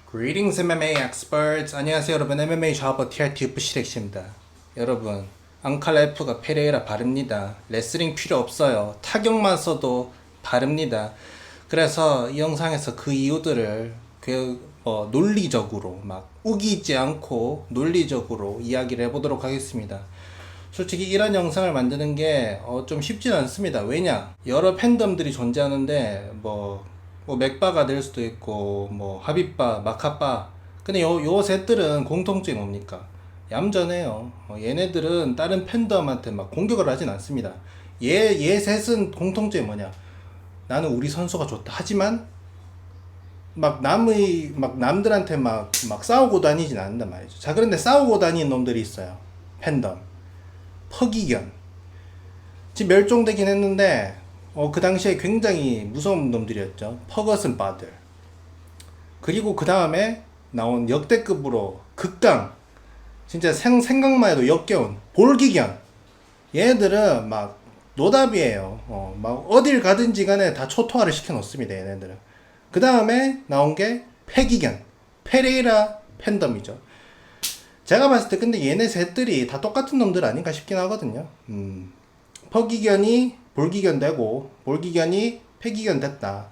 Greetings MMA experts. 안녕하세요 여러분. MMA 좌버 TRT 부시렉시입니다. 여러분, 앙칼레프가 페레이라 바릅니다. 레슬링 필요 없어요. 타격만 써도 바릅니다. 그래서 이 영상에서 그 이유들을 논리적으로 막 우기지 않고 논리적으로 이야기를 해보도록 하겠습니다. 솔직히 이런 영상을 만드는 게 좀 쉽진 않습니다. 왜냐? 여러 팬덤들이 존재하는데 뭐 맥바가 될 수도 있고 뭐 하빗바, 마카바. 근데 요 셋들은 공통점이 뭡니까? 얌전해요. 얘네들은 다른 팬덤한테 막 공격을 하진 않습니다. 얘 셋은 공통점이 뭐냐? 나는 우리 선수가 좋다. 하지만 막 남들한테 막 싸우고 다니진 않는단 말이죠. 자, 그런데 싸우고 다니는 놈들이 있어요. 팬덤. 퍼기견. 지금 멸종되긴 했는데 그 당시에 굉장히 무서운 놈들이었죠. 퍼거슨 바들. 그리고 그 다음에 나온 역대급으로 극강. 진짜 생각만 해도 역겨운 볼기견. 얘네들은 막 노답이에요. 막 어딜 가든지 간에 다 초토화를 시켜 놓습니다. 얘네들은. 그 다음에 나온 게 패기견. 페레이라 팬덤이죠. 제가 봤을 때 근데 얘네 셋들이 다 똑같은 놈들 아닌가 싶긴 하거든요. 퍼기견이 볼기견 되고 볼기견이 패기견 됐다.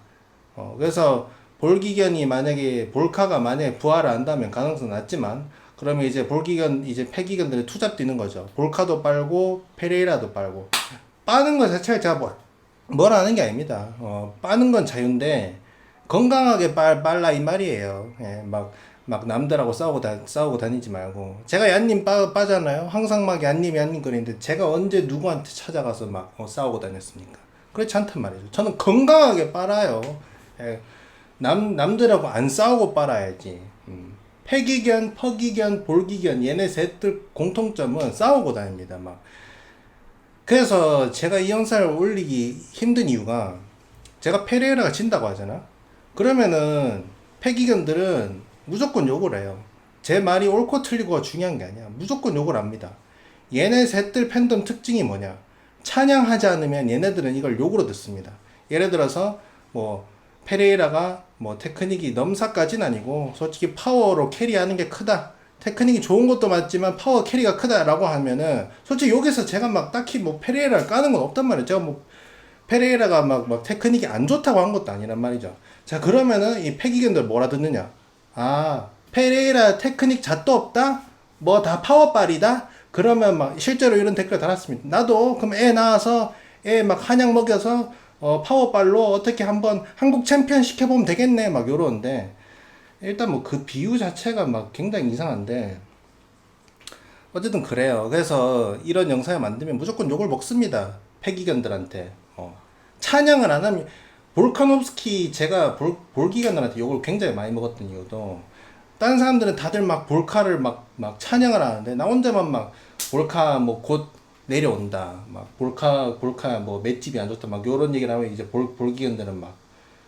그래서 볼기견이 만약에 볼카가 만약에 부활을 한다면 가능성 낮지만 그러면 이제 볼기견 이제 패기견들이 투잡 뛰는 거죠. 볼카도 빨고 페레이라도 빨고 빠는 것 자체가 제가 뭐라 하는 게 아닙니다. 빠는 건 자유인데 건강하게 빨라 이 말이에요. 예, 막 남들하고 싸우고 다니지 말고. 제가 얀님 빠잖아요. 항상 막 얀님 그랬는데 제가 언제 누구한테 찾아가서 막 싸우고 다녔습니까? 그렇지 않단 말이죠. 저는 건강하게 빨아요. 예, 남들하고 안 싸우고 빨아야지. 패기견, 퍼기견, 볼기견 얘네 셋들 공통점은 싸우고 다닙니다. 막. 그래서 제가 이 영상을 올리기 힘든 이유가 제가 페레이라가 진다고 하잖아. 그러면은 패기견들은 무조건 욕을 해요. 제 말이 옳고 틀리고가 중요한 게 아니야. 무조건 욕을 합니다. 얘네 셋들 팬덤 특징이 뭐냐? 찬양하지 않으면 얘네들은 이걸 욕으로 듣습니다. 예를 들어서 뭐 페레이라가 뭐 테크닉이 넘사까지는 아니고 솔직히 파워로 캐리하는 게 크다. 테크닉이 좋은 것도 맞지만 파워 캐리가 크다라고 하면은 솔직히 여기서 제가 막 딱히 뭐 페레이라를 까는 건 없단 말이에요. 제가 뭐 페레이라가 막 테크닉이 안 좋다고 한 것도 아니란 말이죠. 자, 그러면은 이 패기견들 뭐라 듣느냐? 아, 페레이라 테크닉 잣도 없다? 뭐 다 파워빨이다? 그러면 막 실제로 이런 댓글 달았습니다. 나도 그럼 애 낳아서 애 막 한약 먹여서 파워빨로 어떻게 한번 한국 챔피언 시켜보면 되겠네 막 요러는데 일단 뭐 그 비유 자체가 막 굉장히 이상한데 어쨌든 그래요. 그래서 이런 영상을 만들면 무조건 욕을 먹습니다. 패기견들한테. 찬양을 안 하면 볼카nov스키 제가 볼기견들한테 욕을 굉장히 많이 먹었던 이유도 다른 사람들은 다들 막 볼카를 막 찬양을 하는데 나 혼자만 막 볼카 뭐 곧 내려온다 막 볼카 뭐 맷집이 안 좋다 막 요런 얘기를 하면 이제 볼기견들은 막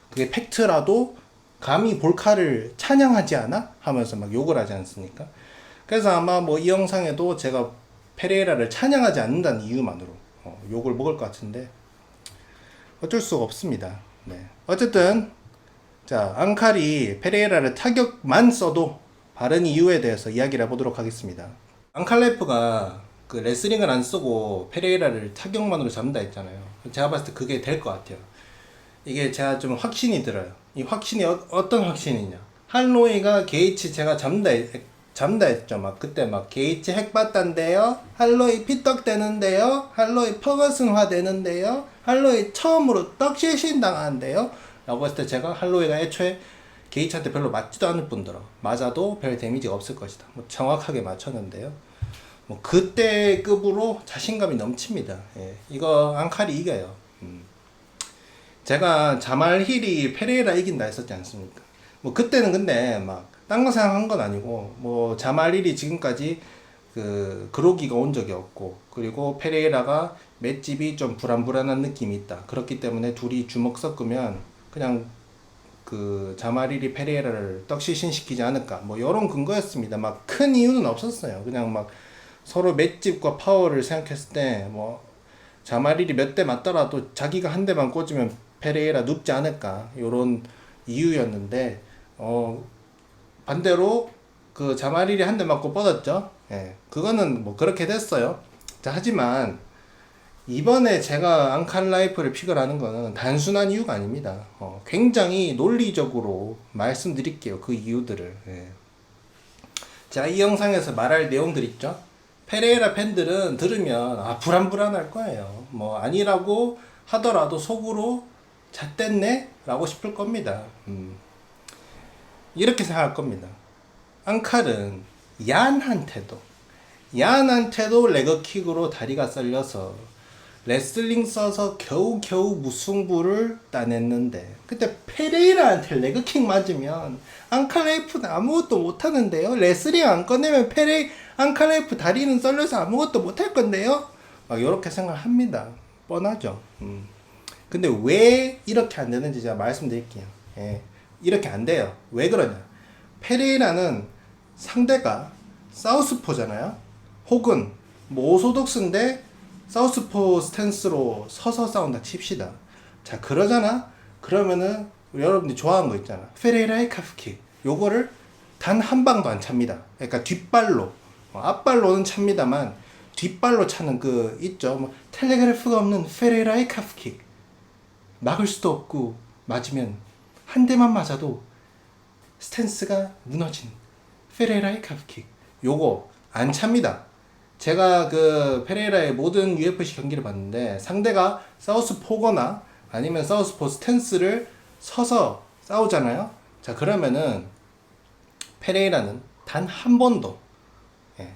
그게 팩트라도 감히 볼카를 찬양하지 않아? 하면서 막 욕을 하지 않습니까? 그래서 아마 뭐 이 영상에도 제가 페레이라를 찬양하지 않는다는 이유만으로 욕을 먹을 것 같은데 어쩔 수가 없습니다. 네. 어쨌든 자, 앙칼이 페레이라를 타격만 써도 바른 이유에 대해서 이야기를 해보도록 하겠습니다. 앙칼레프가 그 레슬링을 안 쓰고 페레이라를 타격만으로 잡는다 했잖아요. 제가 봤을 때 그게 될 것 같아요. 이게 제가 좀 확신이 들어요. 이 확신이 어떤 확신이냐? 할로이가 게이츠 제가 잡는다 했죠. 막 그때 막 게이츠 핵 봤단데요. 할로이 피떡 되는데요. 할로이 퍼거슨화 되는데요. 할로이 처음으로 떡실신 당하는데요. 라고 했을 때 제가 할로이가 애초에 게이츠한테 별로 맞지도 않을 뿐더러 맞아도 별 데미지가 없을 것이다. 뭐 정확하게 맞췄는데요. 뭐 그때 급으로 자신감이 넘칩니다. 예, 이거 앙칼이 이겨요. 제가 자말 힐이 페레이라 이긴다 했었지 않습니까? 뭐 그때는 근데 막 딴 거 생각한 건 아니고 뭐 자말 힐이 지금까지 그 그로기가 온 적이 없고 그리고 페레이라가 맷집이 좀 불안불안한 느낌이 있다. 그렇기 때문에 둘이 주먹 섞으면 그냥 그 자말 힐이 페레이라를 떡시신시키지 않을까. 뭐 이런 근거였습니다. 막 큰 이유는 없었어요. 그냥 막 서로 맷집과 파워를 생각했을 때 뭐 자말 힐이 몇 대 맞더라도 자기가 한 대만 꽂으면 페레이라 눕지 않을까 요런 이유였는데 반대로 그 자마릴이 한 대 맞고 뻗었죠. 예, 그거는 뭐 그렇게 됐어요. 자, 하지만 이번에 제가 앙칼라이프를 픽을 하는 거는 단순한 이유가 아닙니다. 굉장히 논리적으로 말씀드릴게요. 그 이유들을. 예. 자, 이 영상에서 말할 내용들 있죠? 페레이라 팬들은 들으면 불안불안할 거예요. 뭐 아니라고 하더라도 속으로 잣됐네? 라고 싶을 겁니다. 이렇게 생각할 겁니다. 앙칼은 얀한테도 레그킥으로 다리가 썰려서 레슬링 써서 겨우겨우 무승부를 따냈는데, 그때 페레이라한테 레그킥 맞으면 앙칼레이프는 아무것도 못하는데요. 레슬링 안 꺼내면 앙칼레이프 다리는 썰려서 아무것도 못할 건데요. 막 이렇게 생각합니다. 뻔하죠. 근데 왜 이렇게 안 되는지 제가 말씀드릴게요. 예, 이렇게 안 돼요. 왜 그러냐? 페레이라는 상대가 사우스포잖아요. 혹은 뭐 오소독스인데 사우스포 스탠스로 서서 싸운다 칩시다. 자, 그러잖아? 그러면은 여러분들이 좋아하는 거 있잖아. 페레이라의 카프킥. 요거를 단 한 방도 안 찹니다. 그러니까 뒷발로. 앞발로는 찹니다만 뒷발로 차는 그 있죠. 뭐 텔레그래프가 없는 페레이라의 카프킥. 막을 수도 없고 맞으면 한 대만 맞아도 스탠스가 무너진 페레이라의 카프킥. 요거 안 찹니다. 제가 그 페레이라의 모든 UFC 경기를 봤는데 상대가 사우스포거나 아니면 사우스포 스탠스를 서서 싸우잖아요. 자, 그러면은 페레이라는 단 한 번도, 예,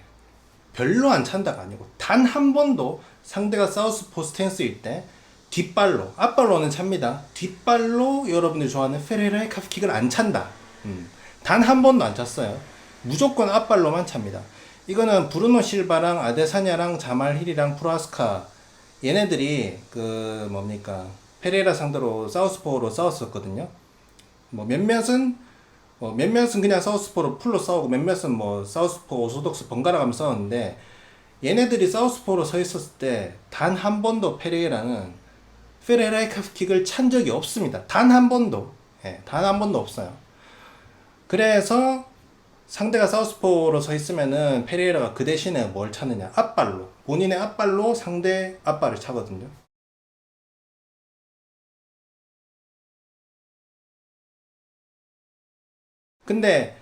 별로 안 찬다가 아니고 단 한 번도 상대가 사우스포 스탠스일 때 뒷발로, 앞발로는 찹니다. 뒷발로 여러분들이 좋아하는 페레이라의 카프킥을 안 찬다. 단 한 번도 안 찼어요. 무조건 앞발로만 찹니다. 이거는 브루노 실바랑 아데사냐랑 자말 힐이랑 프로아스카, 얘네들이 그 뭡니까 페레이라 상대로 사우스포로 싸웠었거든요. 뭐 몇몇은 그냥 사우스포로 풀로 싸우고 몇몇은 뭐 사우스포 오소독스 번갈아 가면서 싸웠는데, 얘네들이 사우스포로 서 있었을 때 단 한 번도 페레이라의 카프킥을 찬 적이 없습니다. 단 한 번도. 예, 단 한 번도 없어요. 그래서 상대가 사우스포로 서 있으면은 페레이라가 그 대신에 뭘 차느냐? 앞발로. 본인의 앞발로 상대 앞발을 차거든요. 근데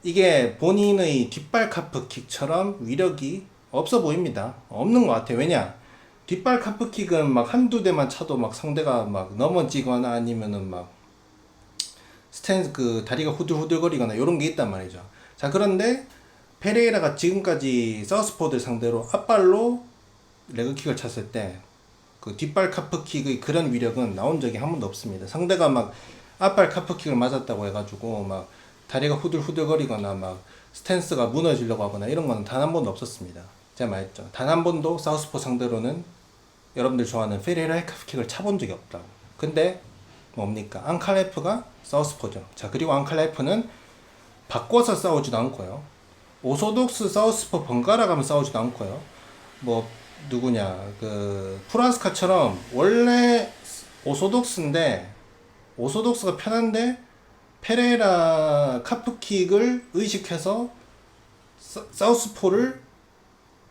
이게 본인의 뒷발 카프킥처럼 위력이 없어 보입니다. 없는 것 같아요. 왜냐? 뒷발 카프킥은 막 한두 대만 차도 막 상대가 막 넘어지거나 아니면은 막 스탠스 그 다리가 후들후들거리거나 이런 게 있단 말이죠. 자, 그런데 페레이라가 지금까지 사우스포들 상대로 앞발로 레그킥을 찼을 때 그 뒷발 카프킥의 그런 위력은 나온 적이 한 번도 없습니다. 상대가 막 앞발 카프킥을 맞았다고 해가지고 막 다리가 후들후들거리거나 막 스탠스가 무너지려고 하거나 이런 거는 단 한 번도 없었습니다. 제가 말했죠. 단 한 번도 사우스포 상대로는 여러분들 좋아하는 페레이라의 카프킥을 차본 적이 없다고. 근데 뭡니까? 앙칼레프가 사우스포죠. 자, 그리고 앙칼레프는 바꿔서 싸우지도 않고요. 오소독스 사우스포 번갈아 가면 싸우지도 않고요. 뭐 누구냐, 그 프라스카처럼 원래 오소독스인데 오소독스가 편한데 페레이라 카프킥을 의식해서 사우스포를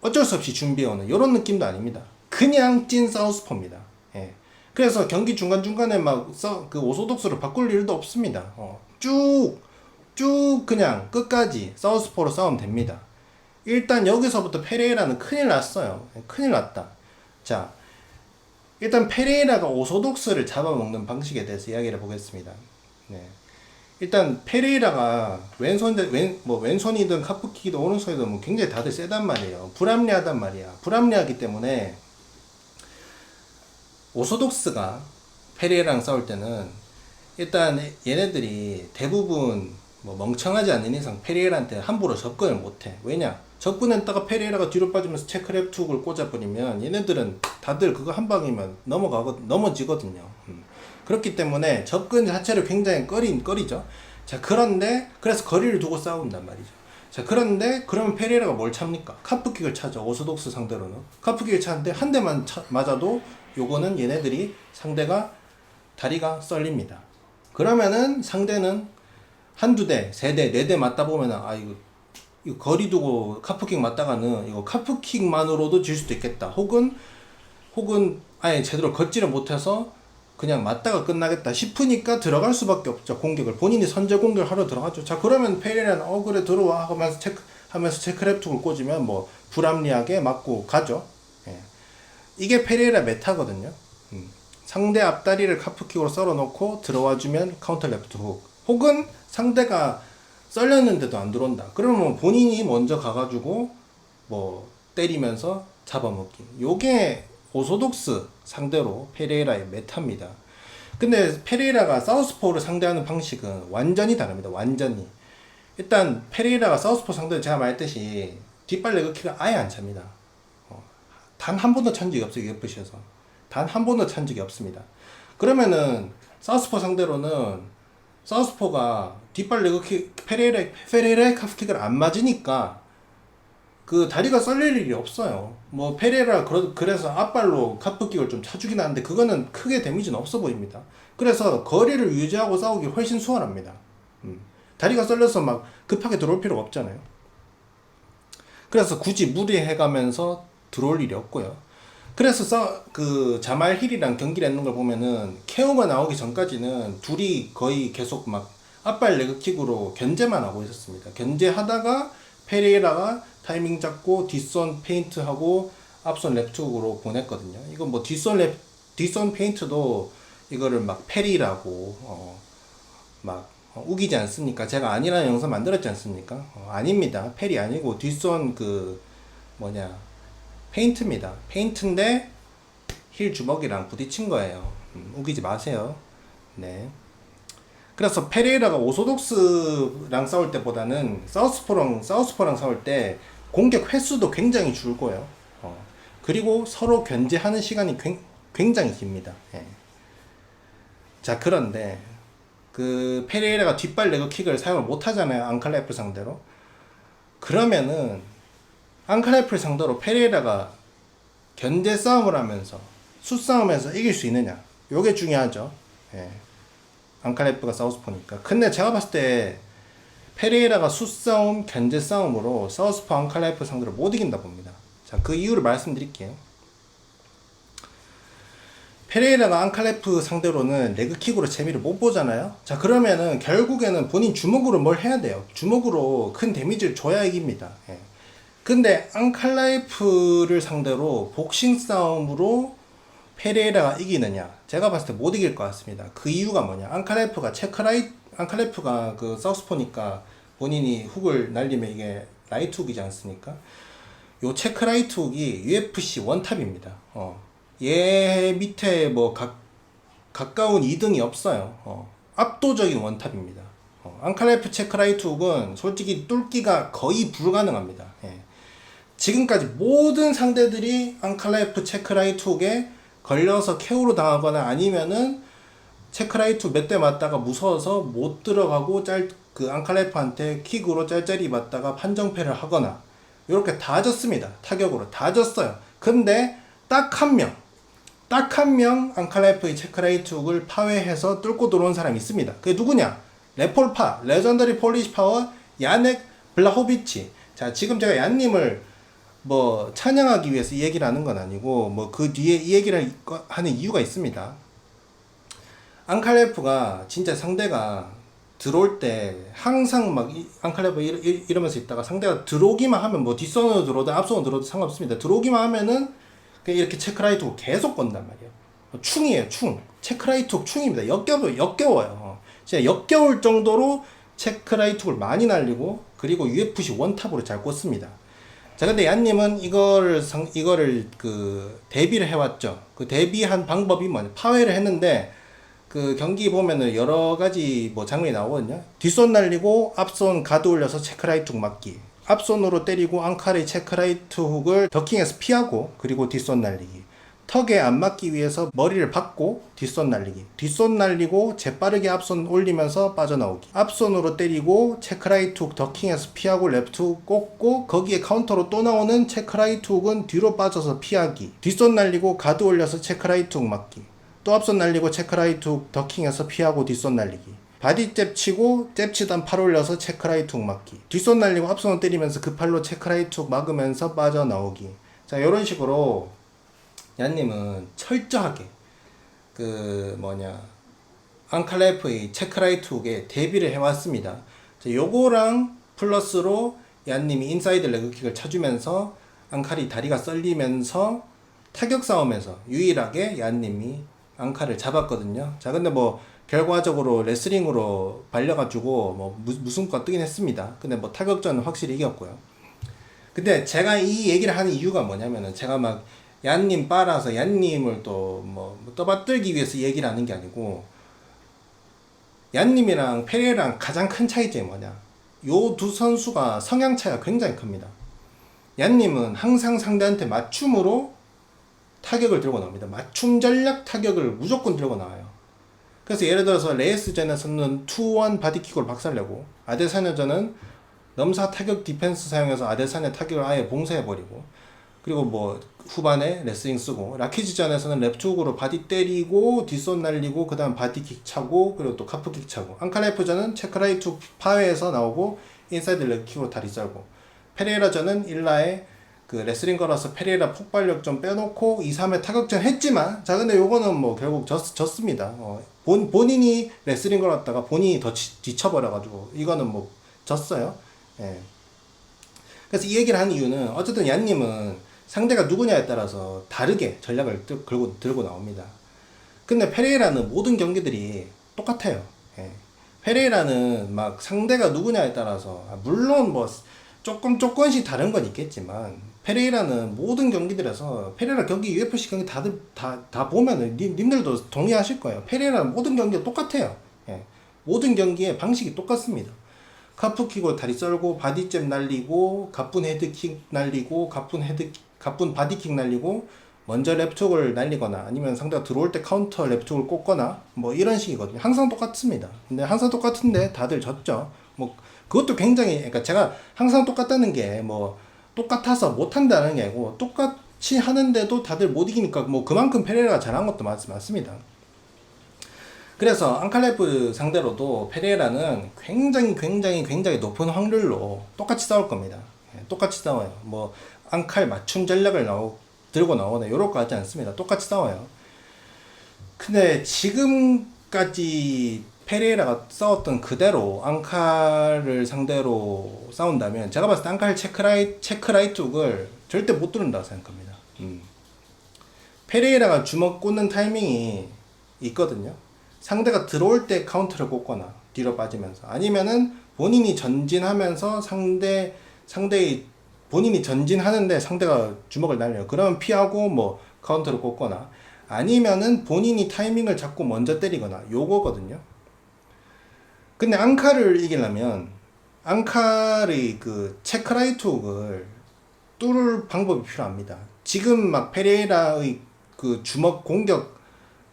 어쩔 수 없이 준비해오는 이런 느낌도 아닙니다. 그냥 찐 사우스포입니다. 예. 그래서 경기 중간중간에 그 오소독스를 바꿀 일도 없습니다. 쭉 그냥 끝까지 사우스포로 싸우면 됩니다. 일단 여기서부터 페레이라는 큰일 났어요. 큰일 났다. 자, 일단 페레이라가 오소독스를 잡아먹는 방식에 대해서 이야기를 해보겠습니다. 네. 일단 페레이라가 왼손이든 카프킥이든 오른손이든 뭐 굉장히 다들 세단 말이에요. 불합리하단 말이야. 불합리하기 때문에 오소독스가 페레이라랑 싸울 때는 일단 얘네들이 대부분 뭐 멍청하지 않는 이상 페레이라한테 함부로 접근을 못해. 왜냐? 접근했다가 페레이라가 뒤로 빠지면서 체크랩 툭을 꽂아버리면 얘네들은 다들 그거 한 방이면 넘어지거든요. 그렇기 때문에 접근 자체를 굉장히 꺼리죠. 자, 그런데 그래서 거리를 두고 싸운단 말이죠. 자, 그런데 그러면 페레이라가 뭘 찹니까? 카프킥을 차죠. 오소독스 상대로는 카프킥을 차는데 한 대만 맞아도 요거는 얘네들이 상대가 다리가 썰립니다. 그러면은 상대는 한두 대, 세 대, 네 대 맞다 보면은 이거 거리 두고 카프킥 맞다가는 이거 카프킥만으로도 질 수도 있겠다. 혹은 아예 제대로 걷지를 못해서 그냥 맞다가 끝나겠다 싶으니까 들어갈 수밖에 없죠. 공격을 본인이 선제 공격을 하러 들어가죠. 자, 그러면 페레이라는 그래 들어와 하면서 체크랩툭을 꽂으면 뭐 불합리하게 맞고 가죠. 예. 이게 페레이라 메타거든요. 상대 앞다리를 카프킥으로 썰어놓고 들어와주면 카운터 레프트 훅. 혹은 상대가 썰렸는데도 안 들어온다. 그러면 본인이 먼저 가가지고 뭐 때리면서 잡아먹기. 요게 오소독스 상대로 페레이라의 메타입니다. 근데 페레이라가 사우스포를 상대하는 방식은 완전히 다릅니다. 완전히. 일단 페레이라가 사우스포 상대로 제가 말했듯이 뒷발 레그킥을 아예 안 찹니다. 단 한 번도 찬 적이 없어요. UFC에서. 단 한 번도 찬 적이 없습니다. 그러면은 사우스포 상대로는 사우스포가 뒷발 레그킥 페레이라의 카프킥을 안 맞으니까 그 다리가 썰릴 일이 없어요. 뭐 페레이라 그래서 앞발로 카프킥을 좀 차주긴 하는데 그거는 크게 데미지는 없어 보입니다. 그래서 거리를 유지하고 싸우기 훨씬 수월합니다. 다리가 썰려서 막 급하게 들어올 필요가 없잖아요. 그래서 굳이 무리해가면서 들어올 일이 없고요. 그래서 그 자말 힐이랑 경기를 했는 걸 보면은 KO가 나오기 전까지는 둘이 거의 계속 막 앞발 레그킥으로 견제만 하고 있었습니다. 견제하다가 페레이라가 타이밍 잡고 뒷선 페인트하고 앞선 랩툭으로 보냈거든요. 이건 뭐 뒷선 페인트도 이거를 막 페리라고 막 우기지 않습니까? 제가 아니라는 영상 만들었지 않습니까? 아닙니다. 페리 아니고 뒷선 페인트입니다. 페인트인데 힐 주먹이랑 부딪힌 거예요. 우기지 마세요. 네. 그래서 페레이라가 오소독스랑 싸울 때보다는 사우스포랑 싸울 때 공격 횟수도 굉장히 줄고요. 그리고 서로 견제하는 시간이 굉장히 깁니다. 예. 자, 그런데 그 페레이라가 뒷발 레그킥을 사용을 못 하잖아요. 앙칼라이프 상대로. 그러면은 앙칼라이프를 상대로 페레이라가 견제 싸움을 하면서 수싸움에서 이길 수 있느냐? 요게 중요하죠. 예. 앙칼라이프가 사우스포니까. 근데 제가 봤을 때 페레이라가 수싸움, 견제 싸움으로 사우스포 앙칼라이프 상대로 못 이긴다 봅니다. 자, 그 이유를 말씀드릴게요. 페레이라가 앙칼라이프 상대로는 레그킥으로 재미를 못 보잖아요. 자, 그러면은 결국에는 본인 주먹으로 뭘 해야 돼요. 주먹으로 큰 데미지를 줘야 이깁니다. 예. 근데 앙칼라이프를 상대로 복싱 싸움으로 페레이라가 이기느냐? 제가 봤을 때 못 이길 것 같습니다. 그 이유가 뭐냐? 앙칼라이프가 그 사우스포니까 본인이 훅을 날리면 이게 라이트 훅이지 않습니까? 요 체크 라이트 훅이 UFC 원탑입니다. 얘 밑에 뭐 가까운 2등이 없어요. 압도적인 원탑입니다. 앙칼라이프 체크 라이트 훅은 솔직히 뚫기가 거의 불가능합니다. 예. 지금까지 모든 상대들이 앙칼라이프 체크 라이트 훅에 걸려서 KO로 당하거나 아니면은 체크라이트 몇 대 맞다가 무서워서 못 들어가고 그 앙칼라이프한테 킥으로 짤짤이 맞다가 판정패를 하거나 이렇게 다 졌습니다. 타격으로 다 졌어요. 근데 딱 한 명 앙칼라이프의 체크라이트 훅을 파괴해서 뚫고 들어온 사람이 있습니다. 그게 누구냐? 레폴파, 레전더리 폴리시 파워, 야넥 블라호비치. 자, 지금 제가 얀님을 뭐 찬양하기 위해서 이 얘기를 하는 건 아니고 뭐 그 뒤에 이 얘기를 하는 이유가 있습니다. 앙칼라이프가 진짜 상대가 들어올 때 항상 막 앙칼라이프 이러면서 있다가 상대가 들어오기만 하면 뭐 뒷선으로 들어오든 앞선으로 들어오든 상관없습니다. 들어오기만 하면은 그냥 이렇게 체크라이트 계속 건단 말이에요. 충이에요, 충. 체크라이트 충입니다. 역겨워요. 진짜 역겨울 정도로 체크라이트를 많이 날리고 그리고 UFC 원탑으로 잘 꽂습니다. 자, 근데 얀님은 이거를 그 대비를 해왔죠. 그 대비한 방법이 뭐냐? 파회를 했는데 그 경기 보면은 여러 가지 뭐 장면이 나오거든요. 뒷손 날리고 앞손 가드 올려서 체크라이트 훅 맞기. 앞손으로 때리고 앙칼의 체크라이트 훅을 더킹해서 피하고 그리고 뒷손 날리기. 턱에 안 맞기 위해서 머리를 박고 뒷손 날리기. 뒷손 날리고 재빠르게 앞손 올리면서 빠져나오기. 앞손으로 때리고 체크라이트 훅 더킹해서 피하고 레프트 훅 꽂고 거기에 카운터로 또 나오는 체크라이트 훅은 뒤로 빠져서 피하기. 뒷손 날리고 가드 올려서 체크라이트 훅 맞기. 또 앞손 날리고 체크라이트 훅 더킹해서 피하고 뒷손 날리기. 바디 잽 치고 잽 치던 팔 올려서 체크라이트 훅 맞기. 뒷손 날리고 앞손 때리면서 그 팔로 체크라이트 훅 막으면서 빠져나오기. 자, 이런 식으로 얀님은 철저하게 앙칼레프의 체크라이트 훅에 대비를 해왔습니다. 자, 요거랑 플러스로 얀님이 인사이드 레그킥을 쳐주면서 앙칼이 다리가 썰리면서 타격 싸움에서 유일하게 얀님이 앙칼을 잡았거든요. 자, 근데 뭐 결과적으로 레슬링으로 발려가지고 뭐 무승부가 뜨긴 했습니다. 근데 뭐 타격전은 확실히 이겼고요. 근데 제가 이 얘기를 하는 이유가 뭐냐면은 제가 막 얀님 빨아서 얀님을 또 뭐 떠받들기 위해서 얘기를 하는 게 아니고, 얀님이랑 페레이라랑 가장 큰 차이점이 뭐냐, 요 두 선수가 성향 차이가 굉장히 큽니다. 얀님은 항상 상대한테 맞춤으로 타격을 들고 나옵니다. 맞춤 전략 타격을 무조건 들고 나와요. 그래서 예를 들어서 레이스전에서는 2-1 바디킥으로 박살내고, 아데사냐전은 넘사 타격 디펜스 사용해서 아데사냐 타격을 아예 봉쇄해버리고, 그리고 뭐 후반에 레슬링 쓰고, 라키즈전에서는 랩투훅으로 바디 때리고 뒷손 날리고 그 다음 바디킥 차고 그리고 또 카프킥 차고, 앙칼레프전은 체크라이트 파회에서 나오고 인사이드 레그킥으로 다리 썰고, 페레이라전은 일라에 그 레슬링 걸어서 페레이라 폭발력 좀 빼놓고 2-3회 타격전 했지만, 자 근데 요거는 뭐 결국 졌습니다. 본인이 레슬링 걸었다가 본인이 더 지쳐버려가지고 이거는 뭐 졌어요. 예. 그래서 이 얘기를 하는 이유는 어쨌든 얀님은 상대가 누구냐에 따라서 다르게 전략을 들고 나옵니다. 근데 페레이라는 모든 경기들이 똑같아요. 예. 페레이라는 막 상대가 누구냐에 따라서, 물론 뭐 조금씩 다른 건 있겠지만, 페레이라는 모든 경기들에서, 페레이라 경기, UFC 경기 다 보면은 님들도 동의하실 거예요. 페레이라는 모든 경기가 똑같아요. 예. 모든 경기의 방식이 똑같습니다. 카프킥으로 다리 썰고 바디잽 날리고 가쁜 헤드킥 날리고 가쁜 바디킥 날리고, 먼저 랩툭을 날리거나 아니면 상대가 들어올 때 카운터 랩툭을 꽂거나 뭐 이런 식이거든요. 항상 똑같습니다. 근데 항상 똑같은데 다들 졌죠. 뭐 그것도 굉장히, 그러니까 제가 항상 똑같다는 게 뭐 똑같아서 못한다는 게 아니고, 똑같이 하는데도 다들 못 이기니까 뭐 그만큼 페레이라가 잘한 것도 맞습니다. 그래서 앙칼레프 상대로도 페레이라는 굉장히 높은 확률로 똑같이 싸울 겁니다. 똑같이 싸워요. 뭐 앙칼 맞춤 전략을 들고 나오네 요럴 거 하지 않습니다. 똑같이 싸워요. 근데 지금까지 페레이라가 싸웠던 그대로 앙칼을 상대로 싸운다면, 제가 봤을 때 앙칼 체크라이트 훅을 절대 못 뚫는다고 생각합니다. 페레이라가 주먹 꽂는 타이밍이 있거든요. 상대가 들어올 때 카운터를 꽂거나 뒤로 빠지면서, 아니면은 본인이 전진하면서 본인이 전진하는데 상대가 주먹을 날려요. 그러면 피하고 뭐 카운터를 꽂거나, 아니면은 본인이 타이밍을 잡고 먼저 때리거나, 요거거든요. 근데 앙칼을 이기려면 앙칼의 그 체크라이트 훅을 뚫을 방법이 필요합니다. 지금 막 페레이라의 그 주먹 공격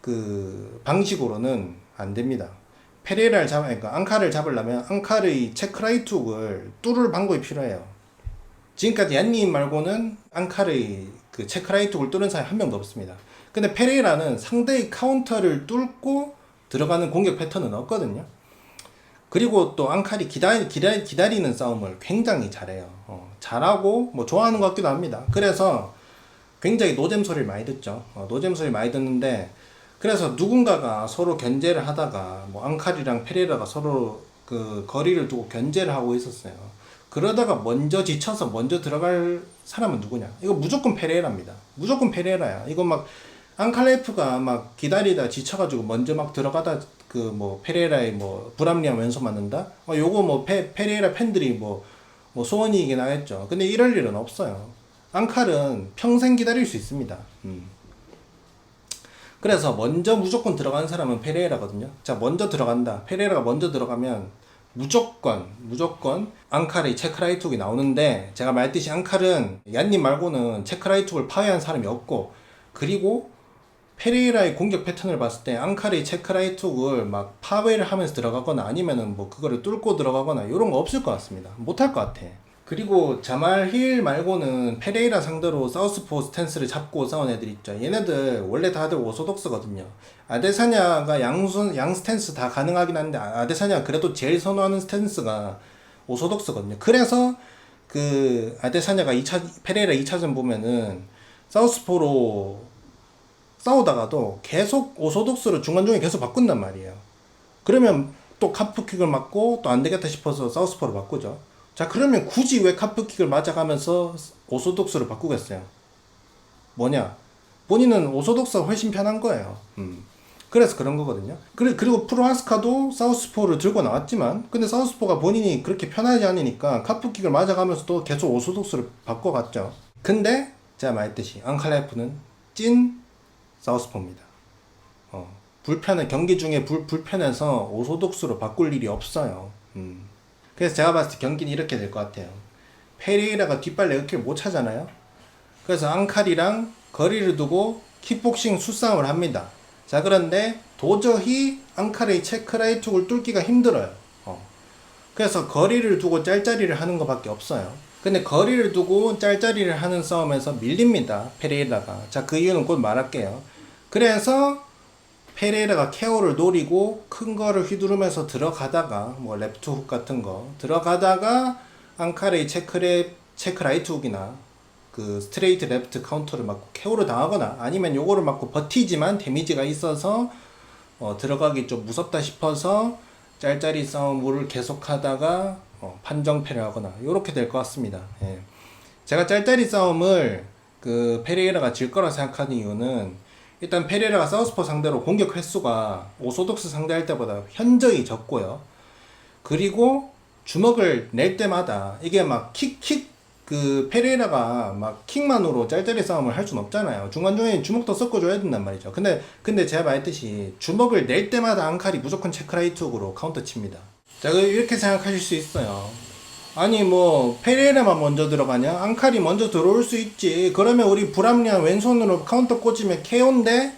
그 방식으로는 안 됩니다. 그러니까 앙칼을 잡으려면 앙칼의 체크라이트 훅을 뚫을 방법이 필요해요. 지금까지 얀님 말고는 앙칼의 그 체크라이트 훅을 뚫은 사람이 한 명도 없습니다. 근데 페레이라는 상대의 카운터를 뚫고 들어가는 공격 패턴은 없거든요. 그리고 또 앙칼이 기다리는 싸움을 굉장히 잘해요. 잘하고 뭐 좋아하는 것 같기도 합니다. 그래서 굉장히 노잼 소리를 많이 듣죠. 노잼 소리 많이 듣는데, 그래서 누군가가 서로 견제를 하다가 뭐 앙칼이랑 페레이라가 서로 그 거리를 두고 견제를 하고 있었어요. 그러다가 먼저 지쳐서 먼저 들어갈 사람은 누구냐? 이거 무조건 페레이라입니다. 무조건 페레이라야. 이거 막 앙칼레프가 막 기다리다 지쳐가지고 먼저 막 들어가다 그 뭐 페레이라의 뭐 불합리한 왼손 맞는다? 요거 뭐 페레이라 팬들이 뭐 소원이긴 하겠죠. 근데 이럴 일은 없어요. 앙칼은 평생 기다릴 수 있습니다. 그래서 먼저 무조건 들어가는 사람은 페레이라거든요. 자, 먼저 들어간다. 페레이라가 먼저 들어가면 무조건 앙칼의 체크라이트 훅이 나오는데, 제가 말했듯이 앙칼은 얀님 말고는 체크라이트 훅을 파괴한 사람이 없고, 그리고 페레이라의 공격 패턴을 봤을 때 앙칼의 체크라이트 훅을 막 파괴를 하면서 들어가거나 아니면은 뭐 그거를 뚫고 들어가거나 이런 거 없을 것 같습니다. 못할 것 같아. 그리고 자말 힐 말고는 페레이라 상대로 사우스포 스탠스를 잡고 싸운 애들 있죠. 얘네들 원래 다들 오소독스거든요. 아데사냐가 양 스탠스 다 가능하긴 한데 아데사냐가 그래도 제일 선호하는 스탠스가 오소독스거든요. 그래서 그 아데사냐가 페레이라 2차전 보면은 사우스포로 싸우다가도 계속 오소독스로 중간중에 계속 바꾼단 말이에요. 그러면 또 카프킥을 맞고 또 안 되겠다 싶어서 사우스포로 바꾸죠. 자, 그러면 굳이 왜 카프킥을 맞아가면서 오소독스로 바꾸겠어요? 뭐냐? 본인은 오소독스가 훨씬 편한 거예요. 그래서 그런 거거든요. 그리고 프로하스카도 사우스포를 들고 나왔지만, 근데 사우스포가 본인이 그렇게 편하지 않으니까 카프킥을 맞아가면서도 계속 오소독스를 바꿔갔죠. 근데 제가 말했듯이 앙칼라이프는 찐 사우스포입니다. 경기 중에 불편해서 오소독스로 바꿀 일이 없어요. 그래서 제가 봤을 때 경기는 이렇게 될 것 같아요. 페레이라가 뒷발 레그킥을 못 차잖아요. 그래서 앙칼이랑 거리를 두고 킥복싱 수싸움을 합니다. 자, 그런데 도저히 앙칼의 체크라이툭을 뚫기가 힘들어요. 그래서 거리를 두고 짤짤이를 하는 것밖에 없어요. 근데 거리를 두고 짤짤이를 하는 싸움에서 밀립니다. 페레이라가. 자, 그 이유는 곧 말할게요. 그래서 페레이라가 케어를 노리고 큰 거를 휘두르면서 들어가다가 뭐 레프트 훅 같은 거 들어가다가 앙칼의 체크라이트 훅이나 그 스트레이트 레프트 카운터를 맞고 KO를 당하거나 아니면 요거를 맞고 버티지만 데미지가 있어서 들어가기 좀 무섭다 싶어서 짤짤이 싸움을 계속하다가 판정패를 하거나 요렇게 될 것 같습니다. 예. 제가 짤짤이 싸움을 그 페레이라가 질 거라 생각하는 이유는 일단 페레이라가 사우스포 상대로 공격 횟수가 오소독스 상대할 때보다 현저히 적고요. 그리고 주먹을 낼 때마다 이게 막 그 페레이라가 막 킥만으로 짤짤이 싸움을 할 순 없잖아요. 중간중간에 주먹도 섞어줘야 된단 말이죠. 근데 제가 말했듯이 주먹을 낼 때마다 앙칼이 무조건 체크라이트으로 카운터 칩니다. 자, 이렇게 생각하실 수 있어요. 아니 뭐 페레이라만 먼저 들어가냐? 앙칼이 먼저 들어올 수 있지. 그러면 우리 불합리한 왼손으로 카운터 꽂으면 KO인데?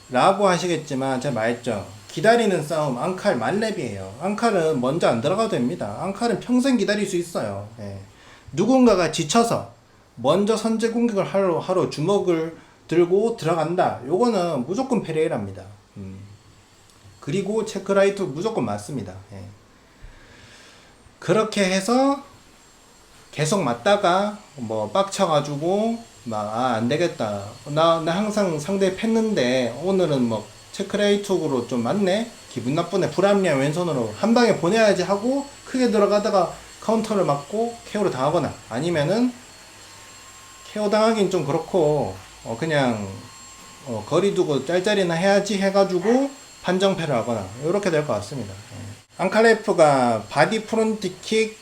라고 하시겠지만 제가 말했죠. 기다리는 싸움 앙칼 만렙이에요. 앙칼은 먼저 안 들어가도 됩니다. 앙칼은 평생 기다릴 수 있어요. 예. 누군가가 지쳐서 먼저 선제 공격을 하러 주먹을 들고 들어간다. 요거는 무조건 페레이라입니다. 그리고 체크라이트 무조건 맞습니다. 예. 그렇게 해서 계속 맞다가 뭐 빡쳐가지고 막 안 되겠다. 나 항상 상대 팼는데 오늘은 뭐 체크레이트로 좀 맞네. 기분 나쁘네. 불합리한 왼손으로 한 방에 보내야지 하고 크게 들어가다가 카운터를 맞고 KO를 당하거나 아니면은 KO 당하긴 좀 그렇고 그냥 거리 두고 짤짤이나 해야지 해가지고 판정패를 하거나 이렇게 될 것 같습니다. 앙칼레프가 바디 프론트킥,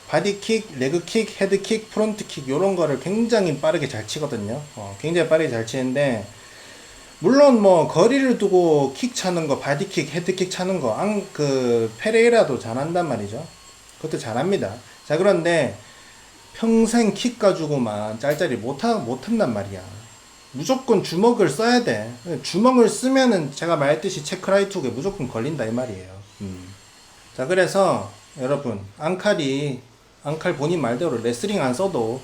바디킥, 레그킥, 헤드킥, 프론트킥 요런 거를 굉장히 빠르게 잘 치거든요. 굉장히 빠르게 잘 치는데 물론 뭐 거리를 두고 킥 차는 거, 바디킥, 헤드킥 차는 거, 그 페레이라도 잘한단 말이죠. 그것도 잘합니다. 자, 그런데 평생 킥 가지고만 짤짤이 못한단 말이야. 무조건 주먹을 써야 돼. 주먹을 쓰면은 제가 말했듯이 체크라이트에 무조건 걸린다 이 말이에요. 자, 그래서 여러분 앙칼 본인 말대로 레슬링 안 써도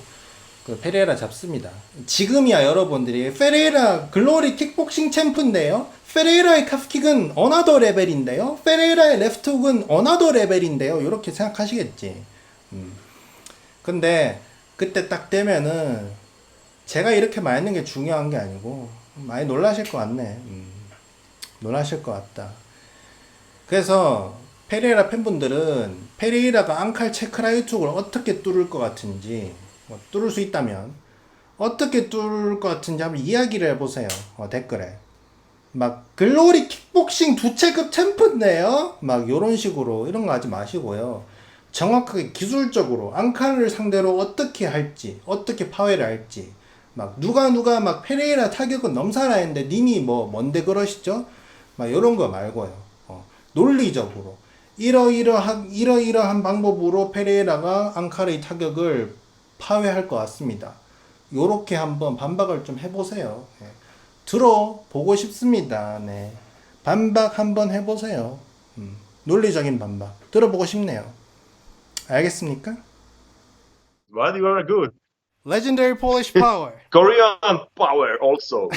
그 페레이라 잡습니다. 지금이야 여러분들이 페레이라 글로리 킥복싱 챔프인데요. 페레이라의 카프킥은 어나더 레벨인데요. 페레이라의 레프트 훅은 어나더 레벨인데요. 이렇게 생각하시겠지. 근데 그때 딱 되면은 제가 이렇게 말하는 게 중요한 게 아니고 많이 놀라실 것 같네. 놀라실 것 같다. 그래서 페레이라 팬분들은 페레이라가 앙칼 체크라이트를 어떻게 뚫을 것 같은지 뚫을 수 있다면 어떻게 뚫을 것 같은지 한번 이야기를 해보세요. 댓글에 막 글로리 킥복싱 2체급 챔프인데요 막 요런 식으로 이런 거 하지 마시고요. 정확하게 기술적으로 앙칼을 상대로 어떻게 할지 어떻게 파괴를 할지 막 누가 막 페레이라 타격은 넘사라 했는데 님이 뭐 뭔데 그러시죠? 막 요런 거 말고요. 논리적으로 이러이러한 방법으로 페레이라가 앙칼의 타격을 파괴할 것 같습니다. 요렇게 한번 반박을 좀 해보세요. 네. 들어보고 싶습니다. 네. 반박 한번 해보세요. 논리적인 반박. 들어보고 싶네요. 알겠습니까? But you are good. Legendary Polish Power. Korean power also.